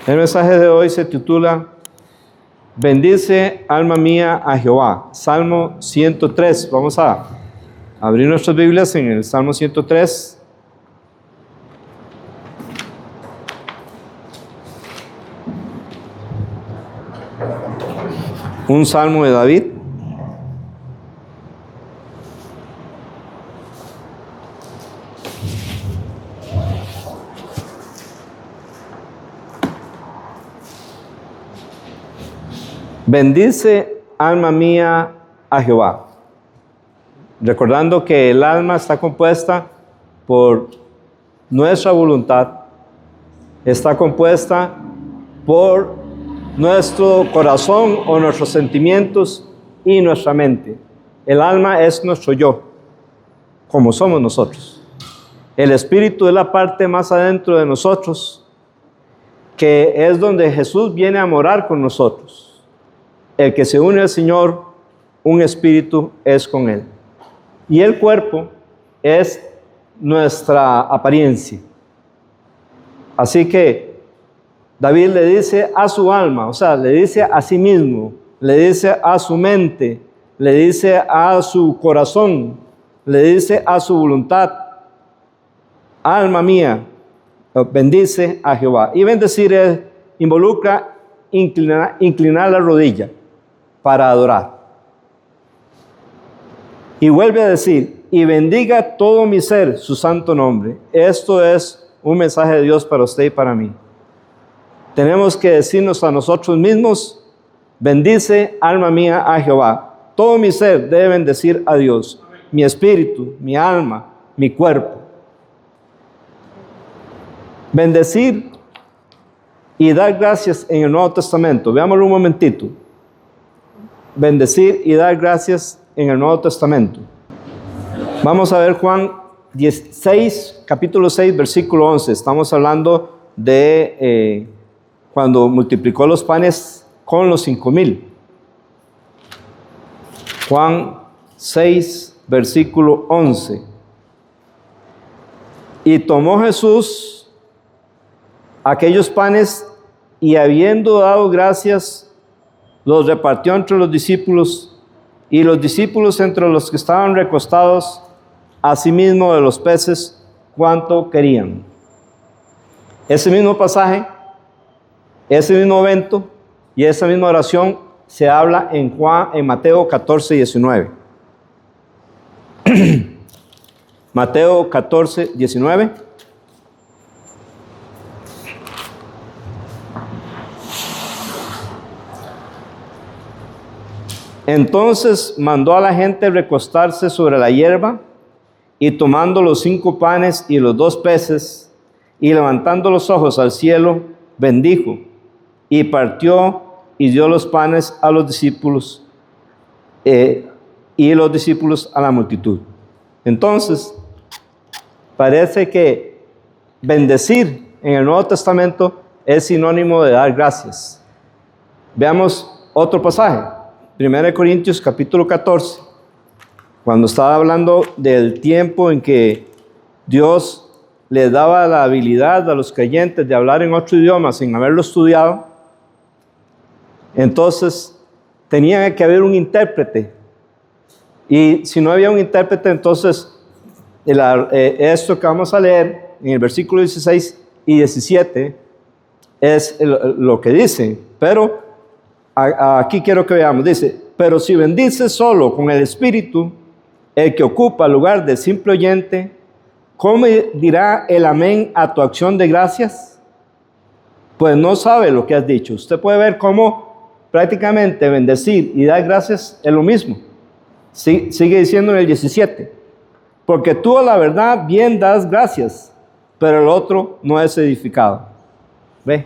El mensaje de hoy se titula Bendice, alma mía, a Jehová. Salmo 103. Vamos a abrir nuestras Biblias en el Salmo 103. Un salmo de David. Bendice, alma mía, a Jehová. Recordando que el alma está compuesta por nuestra voluntad, está compuesta por nuestro corazón o nuestros sentimientos y nuestra mente. El alma es nuestro yo, como somos nosotros. El espíritu es la parte más adentro de nosotros, que es donde Jesús viene a morar con nosotros. El que se une al Señor, un espíritu es con Él. Y el cuerpo es nuestra apariencia. Así que David le dice a su alma, o sea, le dice a sí mismo, le dice a su mente, le dice a su corazón, le dice a su voluntad: alma mía, bendice a Jehová. Y bendecir involucra inclinar la rodilla para adorar. Y vuelve a decir: y bendiga todo mi ser su santo nombre. Esto es un mensaje de Dios para usted y para mí. Tenemos que decirnos a nosotros mismos: bendice, alma mía, a Jehová. Todo mi ser debe bendecir a Dios. Mi espíritu, mi alma, mi cuerpo. Bendecir y dar gracias en el Nuevo Testamento. Veámoslo un momentito. Bendecir y dar gracias en el Nuevo Testamento. Vamos a ver Juan 16, capítulo 6, versículo 11. Estamos hablando de cuando multiplicó los panes con los 5,000. Juan 6, versículo 11. Y tomó Jesús aquellos panes y, habiendo dado gracias, los repartió entre los discípulos, y los discípulos entre los que estaban recostados, asimismo de los peces, cuanto querían. Ese mismo pasaje, ese mismo evento y esa misma oración se habla en Mateo 14, 19. Mateo 14, 19. Entonces mandó a la gente recostarse sobre la hierba, y tomando los 5 panes y los 2 peces, y levantando los ojos al cielo, bendijo, y partió, y dio los panes a los discípulos, y los discípulos a la multitud. Entonces, parece que bendecir en el Nuevo Testamento es sinónimo de dar gracias. Veamos otro pasaje. 1 Corintios capítulo 14, cuando estaba hablando del tiempo en que Dios les daba la habilidad a los creyentes de hablar en otro idioma sin haberlo estudiado, entonces tenía que haber un intérprete. Y si no había un intérprete, entonces esto que vamos a leer en el versículo 16 y 17 es lo que dice. Pero aquí quiero que veamos, dice: pero si bendices solo con el Espíritu, el que ocupa el lugar del simple oyente, ¿cómo dirá el amén a tu acción de gracias? Pues no sabe lo que has dicho. Usted puede ver cómo prácticamente bendecir y dar gracias es lo mismo. Sigue diciendo en el 17: porque tú a la verdad bien das gracias, pero el otro no es edificado. ¿Ve?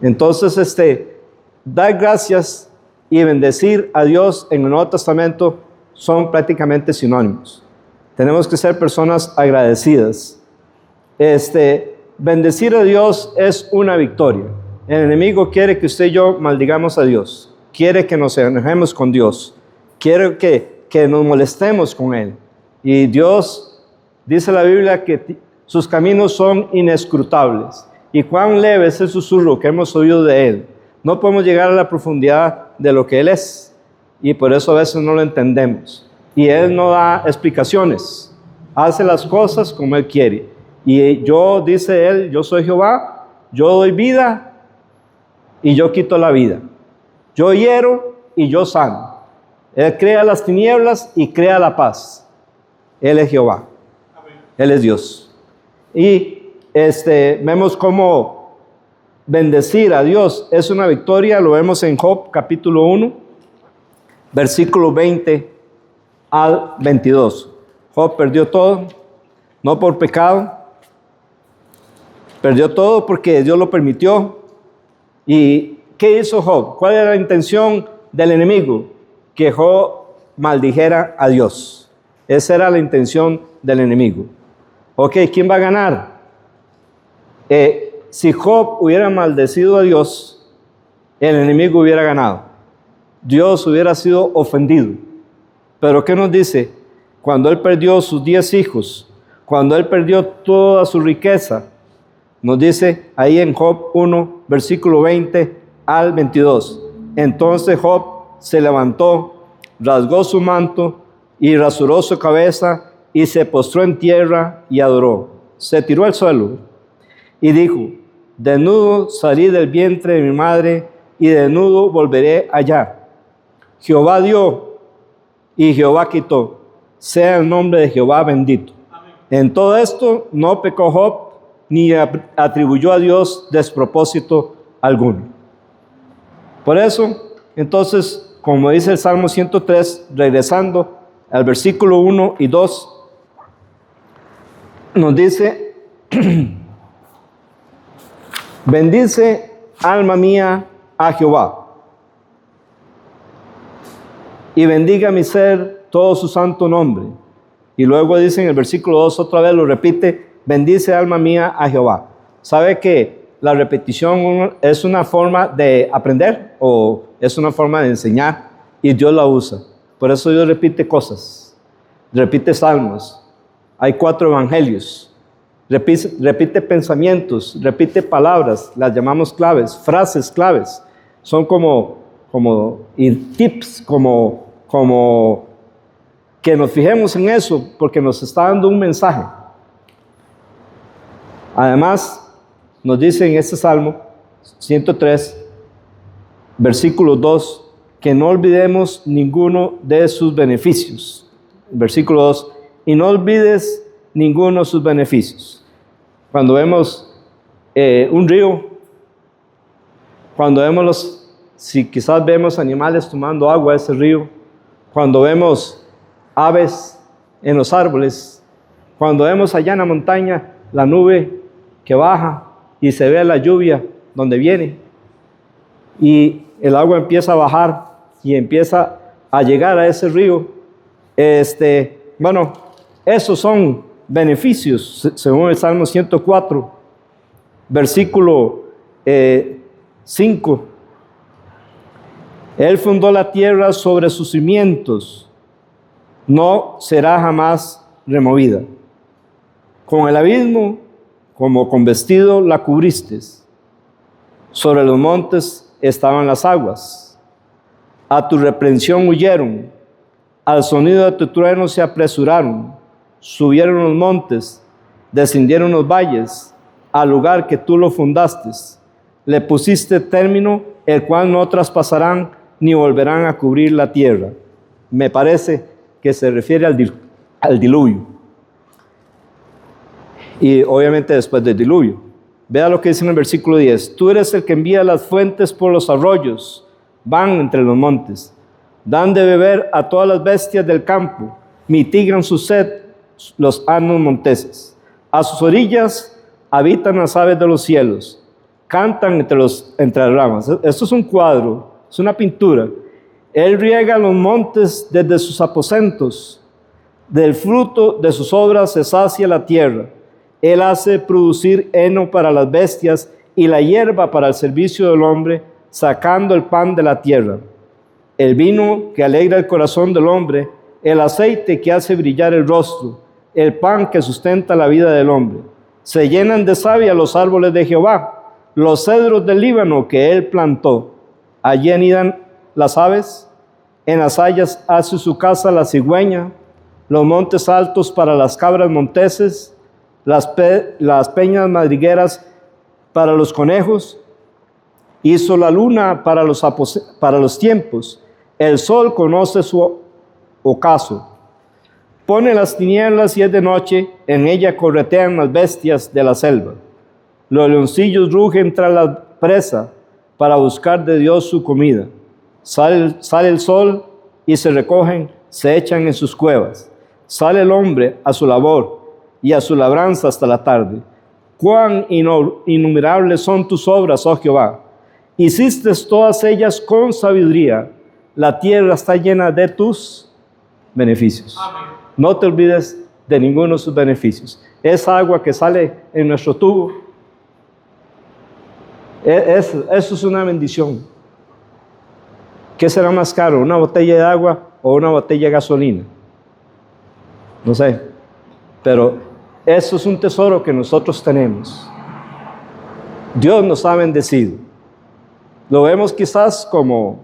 Entonces dar gracias y bendecir a Dios en el Nuevo Testamento son prácticamente sinónimos. Tenemos que ser personas agradecidas. Bendecir a Dios es una victoria. El enemigo quiere que usted y yo maldigamos a Dios. Quiere que nos enojemos con Dios. Quiere que nos molestemos con Él. Y Dios, dice la Biblia, que sus caminos son inescrutables. y cuán leve es el susurro que hemos oído de Él. No podemos llegar a la profundidad de lo que Él es, y por eso a veces no lo entendemos. Y Él no da explicaciones, hace las cosas como Él quiere. Y yo, dice Él, yo soy Jehová, yo doy vida y yo quito la vida. Yo hiero y yo sano. Él crea las tinieblas y crea la paz. Él es Jehová. Él es Dios. Y vemos cómo bendecir a Dios es una victoria. Lo vemos en Job capítulo 1, versículo 20 al 22. Job perdió todo, no por pecado. Perdió todo porque Dios lo permitió. ¿Y qué hizo Job? ¿Cuál era la intención del enemigo? Que Job maldijera a Dios. Esa era la intención del enemigo. Ok, ¿quién va a ganar? Si Job hubiera maldecido a Dios, el enemigo hubiera ganado. Dios hubiera sido ofendido. Pero ¿qué nos dice? Cuando él perdió sus 10 hijos, cuando él perdió toda su riqueza, nos dice ahí en Job 1, versículo 20 al 22. Entonces Job se levantó, rasgó su manto y rasuró su cabeza y se postró en tierra y adoró. Se tiró al suelo y dijo: desnudo salí del vientre de mi madre y desnudo volveré allá. Jehová dio y Jehová quitó. Sea el nombre de Jehová bendito. Amén. En todo esto no pecó Job ni atribuyó a Dios despropósito alguno. Por eso, entonces, como dice el Salmo 103, regresando al versículo 1 y 2, nos dice: bendice, alma mía, a Jehová, y bendiga mi ser todo su santo nombre. Y luego dice en el versículo 2, otra vez lo repite: bendice, alma mía, a Jehová. ¿Sabe que la repetición es una forma de aprender o es una forma de enseñar? Y Dios la usa. Por eso Dios repite cosas, repite salmos. Hay 4 evangelios. Repite pensamientos, repite palabras, las llamamos claves, frases claves. Son como tips, como que nos fijemos en eso porque nos está dando un mensaje. Además, nos dice en este Salmo 103, versículo 2, que no olvidemos ninguno de sus beneficios. Versículo 2, y no olvides ninguno de sus beneficios. Cuando vemos un río, cuando vemos si quizás vemos animales tomando agua de ese río, cuando vemos aves en los árboles, cuando vemos allá en la montaña la nube que baja y se ve la lluvia donde viene y el agua empieza a bajar y empieza a llegar a ese río, bueno, esos son beneficios según el Salmo 104, versículo 5. Él fundó la tierra sobre sus cimientos, no será jamás removida. Con el abismo, como con vestido, la cubriste. Sobre los montes estaban las aguas. A tu reprensión huyeron. Al sonido de tu trueno se apresuraron. Subieron los montes, descendieron los valles, al lugar que tú lo fundaste. Le pusiste término, el cual no traspasarán ni volverán a cubrir la tierra. Me parece que se refiere al diluvio. Y obviamente después del diluvio. Vea lo que dice en el versículo 10. Tú eres el que envía las fuentes por los arroyos, van entre los montes. Dan de beber a todas las bestias del campo, mitigan su sed los asnos monteses. A sus orillas habitan las aves de los cielos, cantan entre las ramas. Esto es un cuadro, es una pintura. Él riega los montes desde sus aposentos, del fruto de sus obras se sacia la tierra. Él hace producir heno para las bestias y la hierba para el servicio del hombre, sacando el pan de la tierra. El vino que alegra el corazón del hombre, el aceite que hace brillar el rostro, el pan que sustenta la vida del hombre. Se llenan de savia los árboles de Jehová, los cedros del Líbano que él plantó. Allí anidan las aves, en las hayas hace su casa la cigüeña, los montes altos para las cabras monteses, las peñas madrigueras para los conejos. Hizo la luna para los tiempos, el sol conoce su ocaso. Pone las tinieblas y es de noche, en ella corretean las bestias de la selva. Los leoncillos rugen tras la presa para buscar de Dios su comida. Sale el sol y se recogen, se echan en sus cuevas. Sale el hombre a su labor y a su labranza hasta la tarde. Cuán innumerables son tus obras, oh Jehová. Hiciste todas ellas con sabiduría. La tierra está llena de tus beneficios. Amén. No te olvides de ninguno de sus beneficios. Esa agua que sale en nuestro tubo, eso es una bendición. ¿Qué será más caro, una botella de agua o una botella de gasolina? No sé, pero eso es un tesoro que nosotros tenemos. Dios nos ha bendecido. Lo vemos quizás como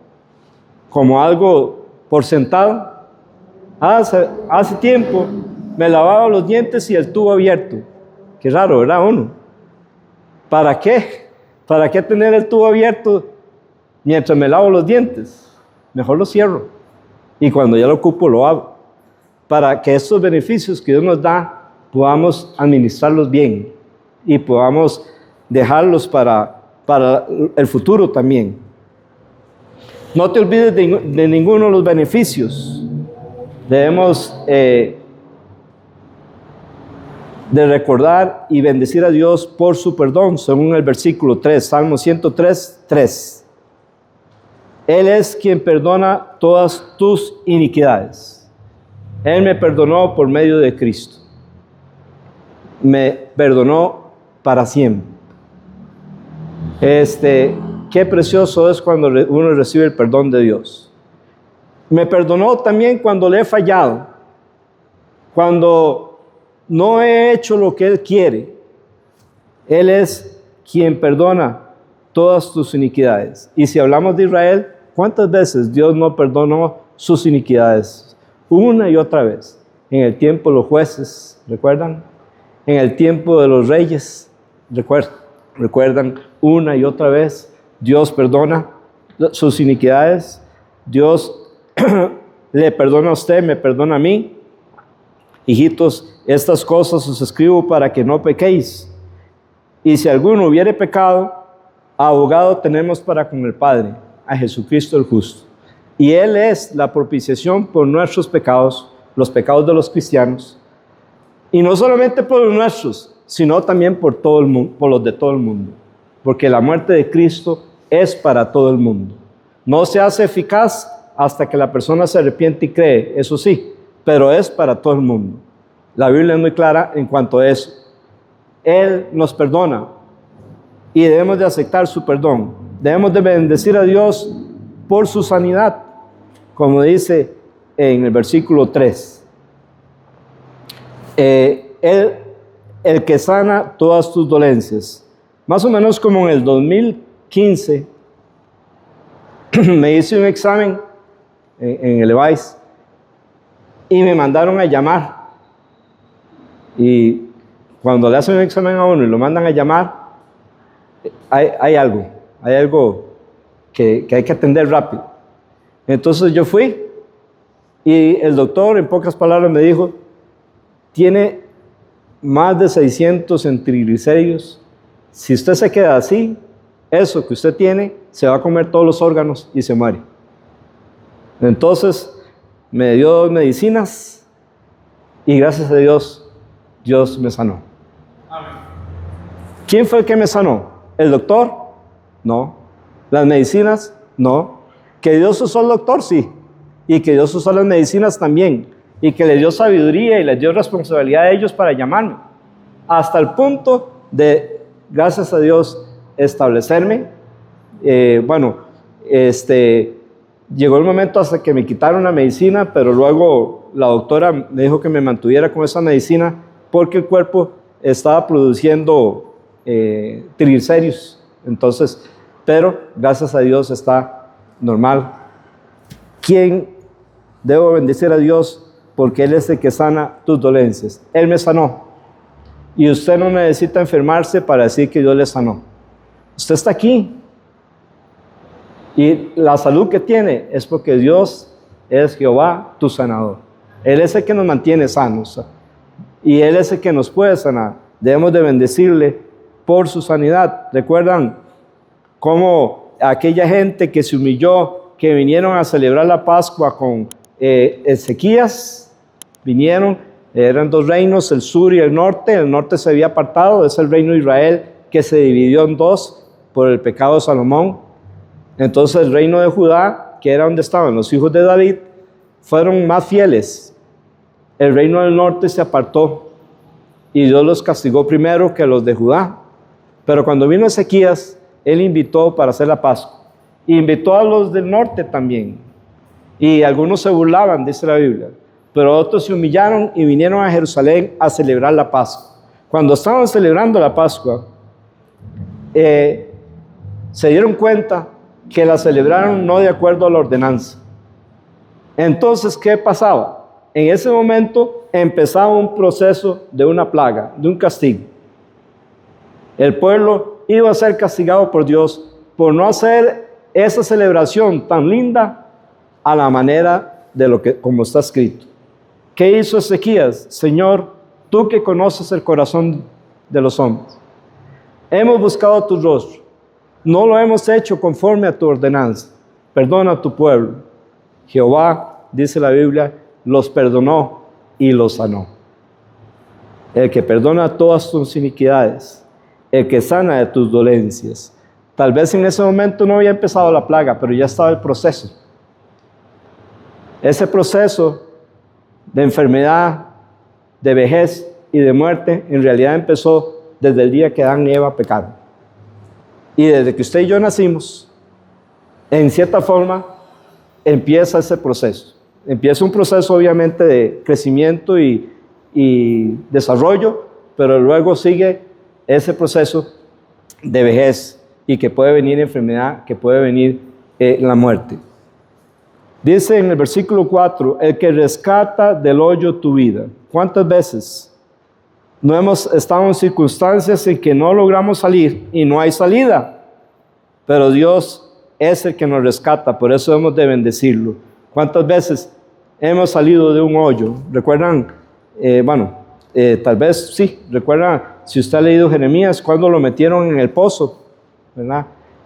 algo por sentado. Hace tiempo me lavaba los dientes y el tubo abierto. Qué raro, ¿verdad? Uno. ¿Para qué? ¿Para qué tener el tubo abierto mientras me lavo los dientes? Mejor lo cierro. Y cuando ya lo ocupo, lo abro. Para que estos beneficios que Dios nos da, podamos administrarlos bien. Y podamos dejarlos para el futuro también. No te olvides de ninguno de los beneficios. Debemos de recordar y bendecir a Dios por su perdón, según el versículo 3, Salmo 103, 3. Él es quien perdona todas tus iniquidades. Él me perdonó por medio de Cristo. Me perdonó para siempre. Qué precioso es cuando uno recibe el perdón de Dios. Me perdonó también cuando le he fallado, cuando no he hecho lo que Él quiere. Él es quien perdona todas tus iniquidades. Y si hablamos de Israel, ¿cuántas veces Dios no perdonó sus iniquidades? Una y otra vez. En el tiempo de los jueces, ¿recuerdan? En el tiempo de los reyes, ¿recuerdan? Una y otra vez Dios perdona sus iniquidades. Dios le perdona a usted, me perdona a mí. Hijitos, estas cosas os escribo para que no pequéis. Y si alguno hubiere pecado, abogado tenemos para con el Padre, a Jesucristo el justo. Y Él es la propiciación por nuestros pecados, los pecados de los cristianos. Y no solamente por los nuestros, sino también por todo el mundo, por los de todo el mundo. Porque la muerte de Cristo es para todo el mundo. No se hace eficaz hasta que la persona se arrepiente y cree, eso sí, pero es para todo el mundo. La Biblia es muy clara en cuanto a eso. Él nos perdona y debemos de aceptar su perdón. Debemos de bendecir a Dios por su sanidad, como dice en el versículo 3. Él, el que sana todas tus dolencias. Más o menos como en el 2015, me hice un examen en el EVAIS y me mandaron a llamar. Y cuando le hacen un examen a uno y lo mandan a llamar, hay algo que hay que atender rápido. Entonces yo fui y el doctor, en pocas palabras, me dijo: tiene más de 600 en triglicéridos. Si usted se queda así, eso que usted tiene se va a comer todos los órganos y se muere. Entonces me dio 2 medicinas y gracias a Dios, Dios me sanó. Amén. ¿Quién fue el que me sanó? ¿El doctor? No. ¿Las medicinas? No. ¿Que Dios usó al doctor? Sí. Y que Dios usó las medicinas también. Y que le dio sabiduría y les dio responsabilidad a ellos para llamarme. Hasta el punto de, gracias a Dios, establecerme. Llegó el momento hasta que me quitaron la medicina, pero luego la doctora me dijo que me mantuviera con esa medicina porque el cuerpo estaba produciendo triglicéridos. Entonces, pero gracias a Dios está normal. ¿Quién debo bendecir a Dios? Porque Él es el que sana tus dolencias. Él me sanó. Y usted no necesita enfermarse para decir que Dios le sanó. Usted está aquí. Y la salud que tiene es porque Dios es Jehová, tu sanador. Él es el que nos mantiene sanos. Y Él es el que nos puede sanar. Debemos de bendecirle por su sanidad. ¿Recuerdan cómo aquella gente que se humilló, que vinieron a celebrar la Pascua con Ezequías? Vinieron, eran dos reinos, el sur y el norte se había apartado, es el reino de Israel que se dividió en dos por el pecado de Salomón. Entonces el reino de Judá, que era donde estaban los hijos de David, fueron más fieles. El reino del norte se apartó y Dios los castigó primero que los de Judá. Pero cuando vino Ezequías, él invitó para hacer la Pascua. Invitó a los del norte también. Y algunos se burlaban, dice la Biblia. Pero otros se humillaron y vinieron a Jerusalén a celebrar la Pascua. Cuando estaban celebrando la Pascua, se dieron cuenta que la celebraron no de acuerdo a la ordenanza. Entonces, ¿qué pasaba? En ese momento empezaba un proceso de una plaga, de un castigo. El pueblo iba a ser castigado por Dios por no hacer esa celebración tan linda a la manera de lo que, como está escrito. ¿Qué hizo Ezequías? Señor, tú que conoces el corazón de los hombres, hemos buscado tu rostro, no lo hemos hecho conforme a tu ordenanza. Perdona a tu pueblo. Jehová, dice la Biblia, los perdonó y los sanó. El que perdona todas tus iniquidades, el que sana de tus dolencias. Tal vez en ese momento no había empezado la plaga, pero ya estaba el proceso. Ese proceso de enfermedad, de vejez y de muerte, en realidad empezó desde el día que Adán y Eva pecaron. Y desde que usted y yo nacimos, en cierta forma, empieza ese proceso. Empieza un proceso obviamente de crecimiento y desarrollo, pero luego sigue ese proceso de vejez y que puede venir enfermedad, que puede venir la muerte. Dice en el versículo 4, el que rescata del hoyo tu vida. ¿Cuántas veces no hemos estado en circunstancias en que no logramos salir y no hay salida? Pero Dios es el que nos rescata, por eso hemos de bendecirlo. ¿Cuántas veces hemos salido de un hoyo? ¿Recuerdan? Tal vez sí, recuerdan, si usted ha leído Jeremías, cuando lo metieron en el pozo, ¿verdad?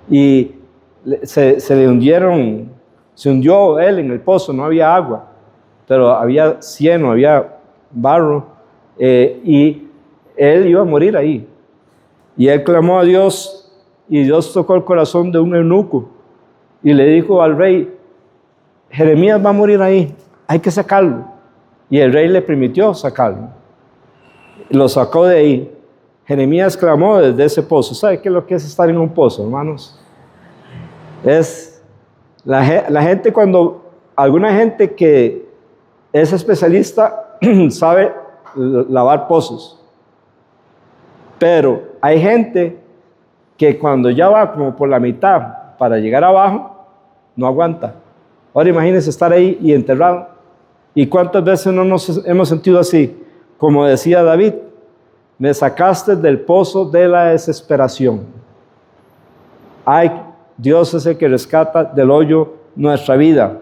Y se le hundieron, se hundió él en el pozo, no había agua, pero había cieno, había barro, y él iba a morir ahí. Y él clamó a Dios, y Dios tocó el corazón de un eunuco, y le dijo al rey, Jeremías va a morir ahí, hay que sacarlo. Y el rey le permitió sacarlo. Lo sacó de ahí. Jeremías clamó desde ese pozo. ¿Sabe qué es lo que es estar en un pozo, hermanos? Es la gente alguna gente que es especialista sabe lavar pozos. Pero hay gente que cuando ya va como por la mitad para llegar abajo, no aguanta. Ahora imagínense estar ahí y enterrado. ¿Y cuántas veces no nos hemos sentido así? Como decía David, me sacaste del pozo de la desesperación. Ay, Dios es el que rescata del hoyo nuestra vida.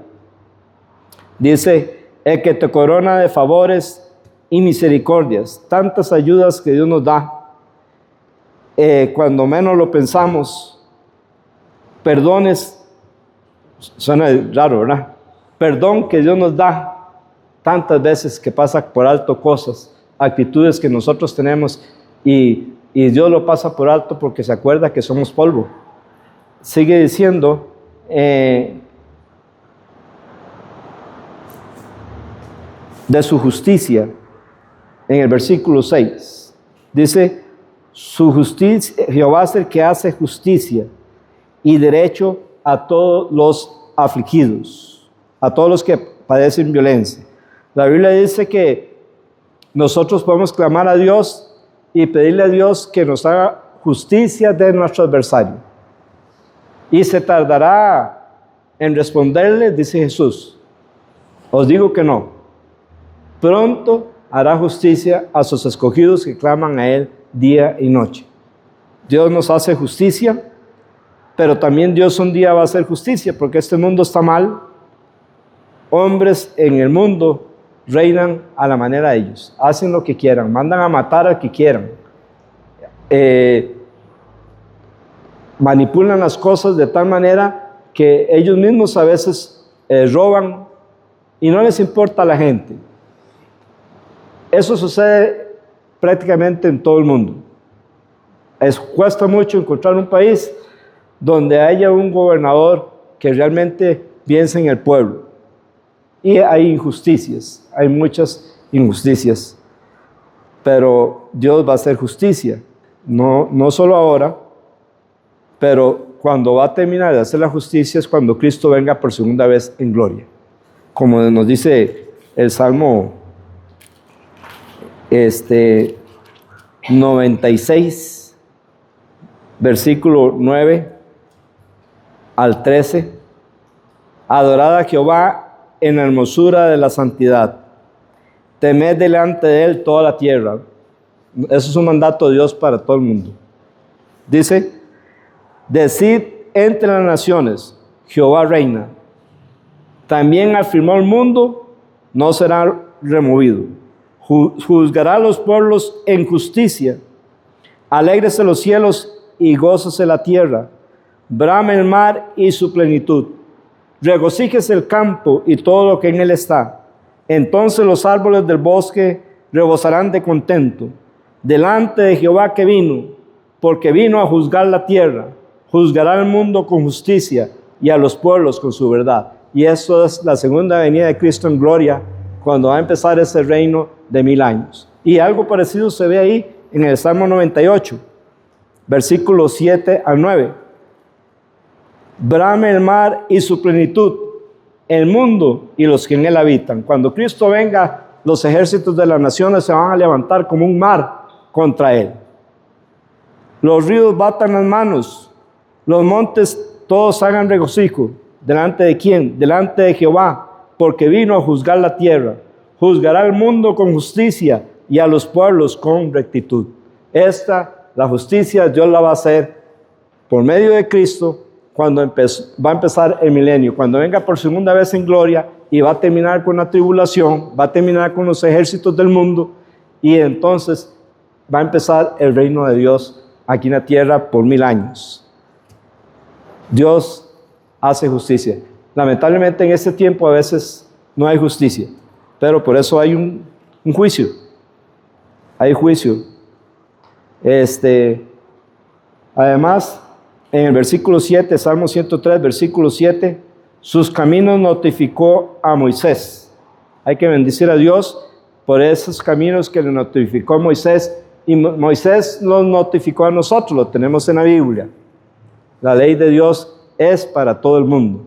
Dice, el que te corona de favores y misericordias, tantas ayudas que Dios nos da. Cuando menos lo pensamos, perdones, suena raro, ¿verdad? Perdón que Dios nos da tantas veces que pasa por alto cosas, actitudes que nosotros tenemos y Dios lo pasa por alto porque se acuerda que somos polvo. Sigue diciendo, de su justicia, en el versículo 6, dice, su justicia, Jehová es el que hace justicia y derecho a todos los afligidos, a todos los que padecen violencia. La Biblia dice que nosotros podemos clamar a Dios y pedirle a Dios que nos haga justicia de nuestro adversario. Y se tardará en responderle, dice Jesús. Os digo que no. Pronto hará justicia a sus escogidos que claman a Él día y noche. Dios nos hace justicia, pero también Dios un día va a hacer justicia, porque este mundo está mal. Hombres en el mundo reinan a la manera de ellos, hacen lo que quieran, mandan a matar al que quieran, manipulan las cosas de tal manera que ellos mismos a veces roban y no les importa a la gente. Eso sucede prácticamente en todo el mundo. Cuesta mucho encontrar un país donde haya un gobernador que realmente piense en el pueblo. Y hay injusticias, hay muchas injusticias. Pero Dios va a hacer justicia, no solo ahora, pero cuando va a terminar de hacer la justicia es cuando Cristo venga por segunda vez en gloria. Como nos dice el Salmo 96, versículo 9 al 13. Adorad a Jehová en la hermosura de la santidad. Temed delante de Él toda la tierra. Eso es un mandato de Dios para todo el mundo. Dice, decid entre las naciones, Jehová reina. También afirmó el mundo, no será removido. Juzgará a los pueblos en justicia. Alégrese los cielos y gózese la tierra. Brame el mar y su plenitud. Regocíjese el campo y todo lo que en él está. Entonces los árboles del bosque rebosarán de contento delante de Jehová que vino, porque vino a juzgar la tierra. Juzgará al mundo con justicia y a los pueblos con su verdad. Y eso es la segunda venida de Cristo en gloria, cuando va a empezar ese reino de 1000 años. Y algo parecido se ve ahí en el Salmo 98, versículos 7 al 9. Brame el mar y su plenitud, el mundo y los que en él habitan. Cuando Cristo venga, los ejércitos de las naciones se van a levantar como un mar contra él. Los ríos batan las manos, los montes todos hagan regocijo. ¿Delante de quién? Delante de Jehová, porque vino a juzgar la tierra. Juzgará al mundo con justicia y a los pueblos con rectitud. La justicia, Dios la va a hacer por medio de Cristo cuando va a empezar el milenio, cuando venga por segunda vez en gloria y va a terminar con la tribulación, va a terminar con los ejércitos del mundo y entonces va a empezar el reino de Dios aquí en la tierra por 1000 años. Dios hace justicia. Lamentablemente en este tiempo a veces no hay justicia, pero por eso hay un juicio. Hay juicio. Además, en el versículo 7, Salmo 103, versículo 7, sus caminos notificó a Moisés. Hay que bendecir a Dios por esos caminos que le notificó a Moisés, y Moisés los notificó a nosotros, lo tenemos en la Biblia. La ley de Dios es para todo el mundo.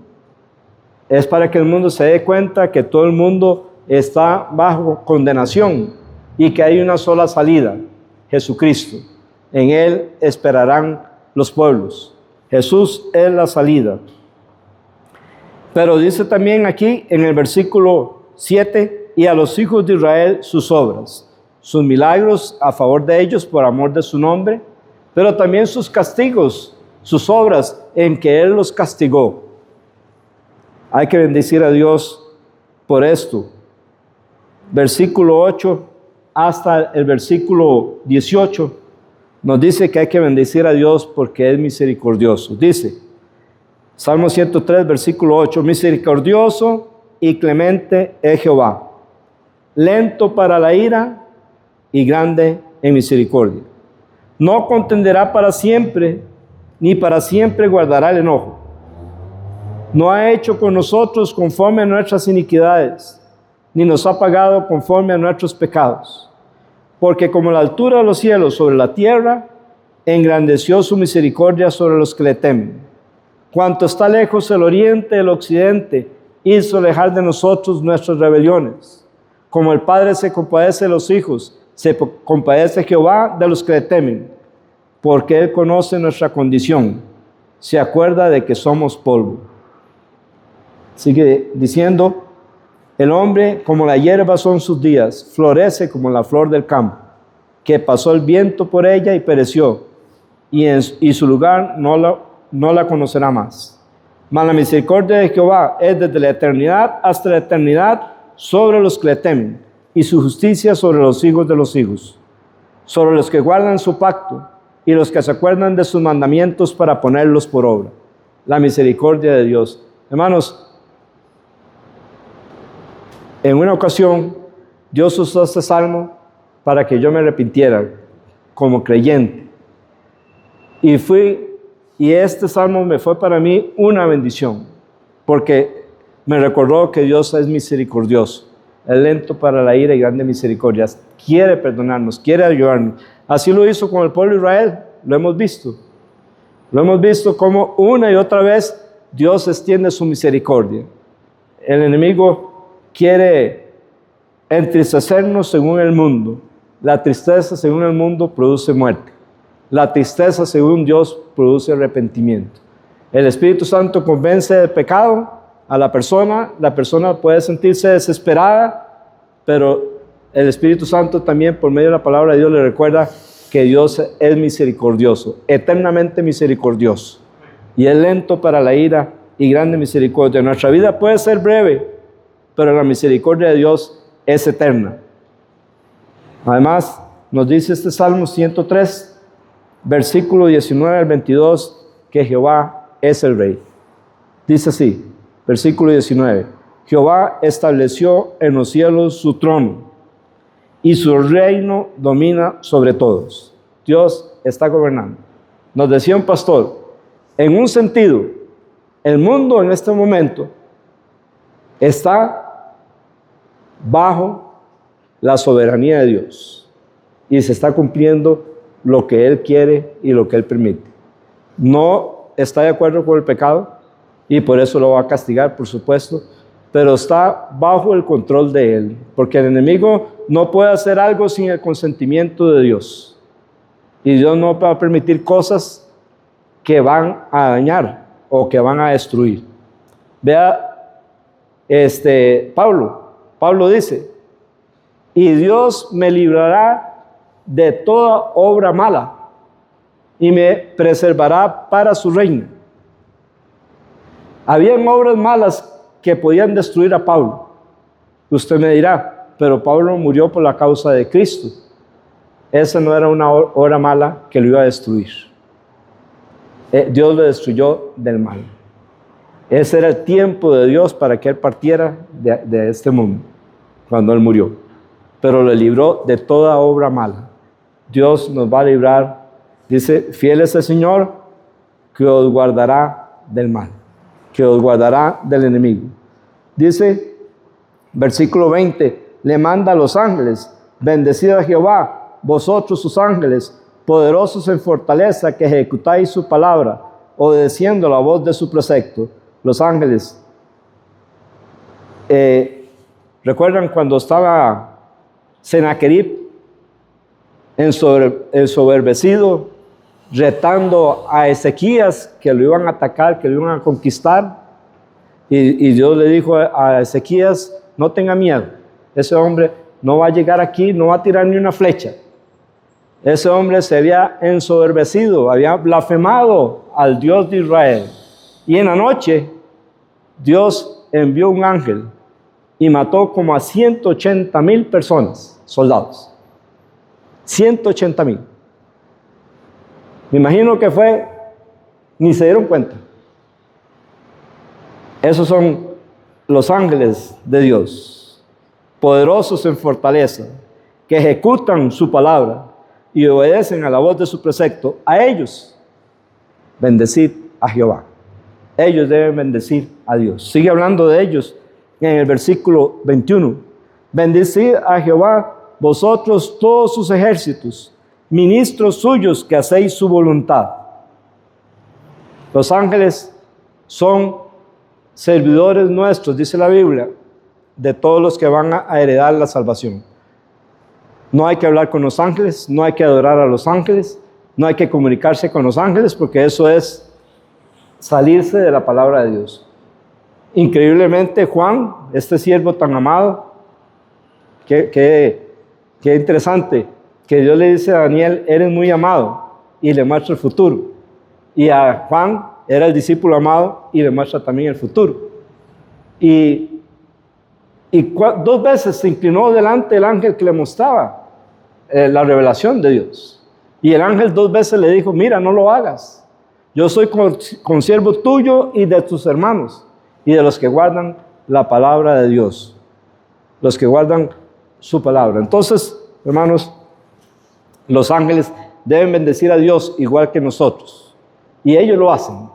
Es para que el mundo se dé cuenta que todo el mundo está bajo condenación y que hay una sola salida, Jesucristo. En Él esperarán los pueblos. Jesús es la salida. Pero dice también aquí en el versículo 7, y a los hijos de Israel sus obras, sus milagros a favor de ellos por amor de su nombre, pero también sus castigos, sus obras en que Él los castigó. Hay que bendecir a Dios por esto. Versículo 8 hasta el versículo 18 nos dice que hay que bendecir a Dios porque es misericordioso. Dice, Salmo 103, versículo 8, misericordioso y clemente es Jehová, lento para la ira y grande en misericordia. No contenderá para siempre, ni para siempre guardará el enojo. No ha hecho con nosotros conforme a nuestras iniquidades, ni nos ha pagado conforme a nuestros pecados. Porque como la altura de los cielos sobre la tierra, engrandeció su misericordia sobre los que le temen. Cuanto está lejos el oriente del occidente, hizo alejar de nosotros nuestras rebeliones. Como el Padre se compadece de los hijos, Se compadece Jehová de los que le temen, porque Él conoce nuestra condición. Se acuerda de que somos polvo. Sigue diciendo, el hombre como la hierba son sus días, florece como la flor del campo, que pasó el viento por ella y pereció, y su lugar no la conocerá más. Mas la misericordia de Jehová es desde la eternidad hasta la eternidad sobre los que le temen, y su justicia sobre los hijos de los hijos, sobre los que guardan su pacto y los que se acuerdan de sus mandamientos para ponerlos por obra. La misericordia de Dios. Hermanos, en una ocasión, Dios usó este salmo para que yo me arrepintiera como creyente. Y este salmo me fue para mí una bendición, porque me recordó que Dios es misericordioso, es lento para la ira y grande misericordia. Quiere perdonarnos, quiere ayudarnos. Así lo hizo con el pueblo de Israel, lo hemos visto. Lo hemos visto como una y otra vez Dios extiende su misericordia. El enemigo quiere entristecernos según el mundo. La tristeza según el mundo produce muerte. La tristeza según Dios produce arrepentimiento. El Espíritu Santo convence de pecado a la persona puede sentirse desesperada, pero el Espíritu Santo también por medio de la palabra de Dios le recuerda que Dios es misericordioso, eternamente misericordioso, y es lento para la ira y grande misericordia. Nuestra vida puede ser breve, pero la misericordia de Dios es eterna. Además, nos dice este Salmo 103, versículo 19 al 22, que Jehová es el Rey. Dice así, versículo 19, Jehová estableció en los cielos su trono, y su reino domina sobre todos. Dios está gobernando. Nos decía un pastor, en un sentido, el mundo en este momento está bajo la soberanía de Dios y se está cumpliendo lo que Él quiere y lo que Él permite. No está de acuerdo con el pecado y por eso lo va a castigar, por supuesto, pero está bajo el control de Él, porque el enemigo no puede hacer algo sin el consentimiento de Dios, y Dios no va a permitir cosas que van a dañar o que van a destruir. Vea, Pablo dice, y Dios me librará de toda obra mala y me preservará para su reino. Habían obras malas que podían destruir a Pablo. Usted me dirá, pero Pablo murió por la causa de Cristo. Esa no era una obra mala que lo iba a destruir. Dios lo destruyó del mal. Ese era el tiempo de Dios para que Él partiera de este mundo, cuando Él murió. Pero lo libró de toda obra mala. Dios nos va a librar. Dice, fiel es el Señor, que os guardará del mal, que os guardará del enemigo. Dice, versículo 20, le manda a los ángeles, bendecid a Jehová, vosotros sus ángeles, poderosos en fortaleza, que ejecutáis su palabra, obedeciendo la voz de su precepto. Los ángeles, ¿recuerdan cuando estaba Sennacherib ensoberbecido, retando a Ezequías que lo iban a atacar, que lo iban a conquistar? Y Dios le dijo a Ezequías, no tenga miedo, ese hombre no va a llegar aquí, no va a tirar ni una flecha. Ese hombre se había ensoberbecido, había blasfemado al Dios de Israel. Y en la noche, Dios envió un ángel y mató como a 180,000 personas, soldados. 180,000. Me imagino que ni se dieron cuenta. Esos son los ángeles de Dios, poderosos en fortaleza, que ejecutan su palabra y obedecen a la voz de su precepto. A ellos, bendecid a Jehová. Ellos deben bendecir a Dios. Sigue hablando de ellos en el versículo 21. Bendecid a Jehová, vosotros todos sus ejércitos, ministros suyos que hacéis su voluntad. Los ángeles son servidores nuestros, dice la Biblia, de todos los que van a heredar la salvación. No hay que hablar con los ángeles, no hay que adorar a los ángeles, no hay que comunicarse con los ángeles, porque eso es salirse de la palabra de Dios. Increíblemente, Juan, este siervo tan amado, qué interesante, que Dios le dice a Daniel, eres muy amado, y le muestra el futuro. Y a Juan era el discípulo amado, y le muestra también el futuro. Y 2 veces se inclinó delante del ángel que le mostraba la revelación de Dios. Y el ángel 2 veces le dijo, mira, no lo hagas. Yo soy consiervo tuyo y de tus hermanos y de los que guardan la palabra de Dios. Los que guardan su palabra. Entonces, hermanos, los ángeles deben bendecir a Dios igual que nosotros. Y ellos lo hacen.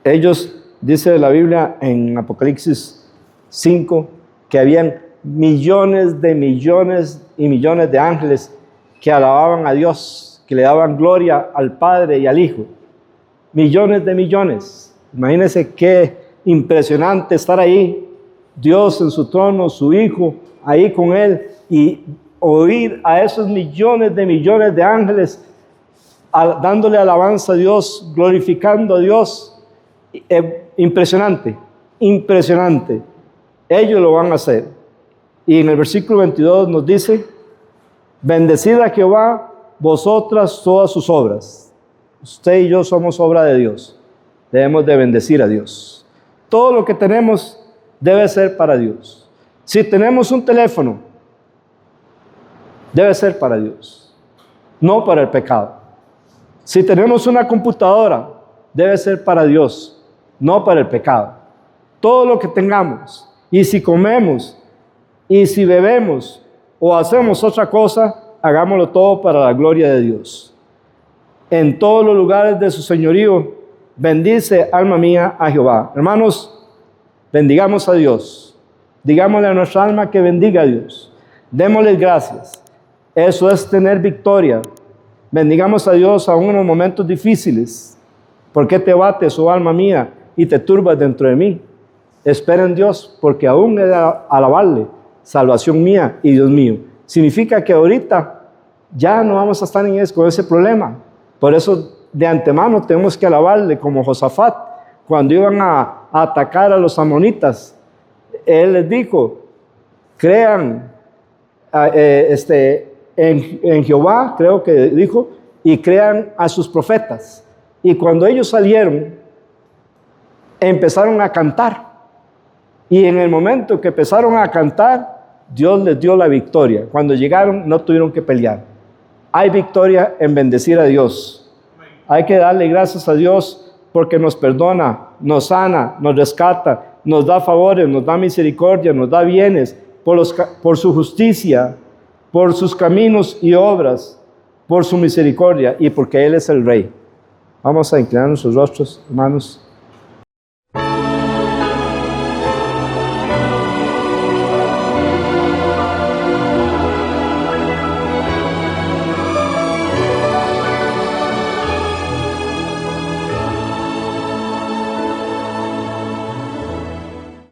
Ellos, dice la Biblia en Apocalipsis 5, que habían millones de millones y millones de ángeles que alababan a Dios, que le daban gloria al Padre y al Hijo. Millones de millones. Imagínense qué impresionante estar ahí, Dios en su trono, su Hijo ahí con Él, y oír a esos millones de ángeles dándole alabanza a Dios, glorificando a Dios. Impresionante, impresionante. Ellos lo van a hacer. Y en el versículo 22 nos dice, bendecid a Jehová vosotras todas sus obras. Usted y yo somos obra de Dios. Debemos de bendecir a Dios. Todo lo que tenemos debe ser para Dios. Si tenemos un teléfono, debe ser para Dios, no para el pecado. Si tenemos una computadora, debe ser para Dios, no para el pecado. Todo lo que tengamos, y si comemos, y si bebemos, o hacemos otra cosa, hagámoslo todo para la gloria de Dios. En todos los lugares de su señorío, bendice, alma mía, a Jehová. Hermanos, bendigamos a Dios. Digámosle a nuestra alma que bendiga a Dios. Démosle gracias. Eso es tener victoria. Bendigamos a Dios aún en los momentos difíciles. ¿Por qué te bates, oh alma mía, y te turbas dentro de mí? Espera en Dios, porque aún he de alabarle, salvación mía y Dios mío. Significa que ahorita ya no vamos a estar con ese problema. Por eso de antemano tenemos que alabarle, como Josafat, cuando iban a atacar a los amonitas. Él les dijo, crean en Jehová, creo que dijo, y crean a sus profetas. Y cuando ellos salieron, empezaron a cantar. Y en el momento que empezaron a cantar, Dios les dio la victoria. Cuando llegaron, no tuvieron que pelear. Hay victoria en bendecir a Dios. Hay que darle gracias a Dios porque nos perdona, nos sana, nos rescata, nos da favores, nos da misericordia, nos da bienes por su justicia, por sus caminos y obras, por su misericordia y porque Él es el Rey. Vamos a inclinar nuestros rostros, hermanos.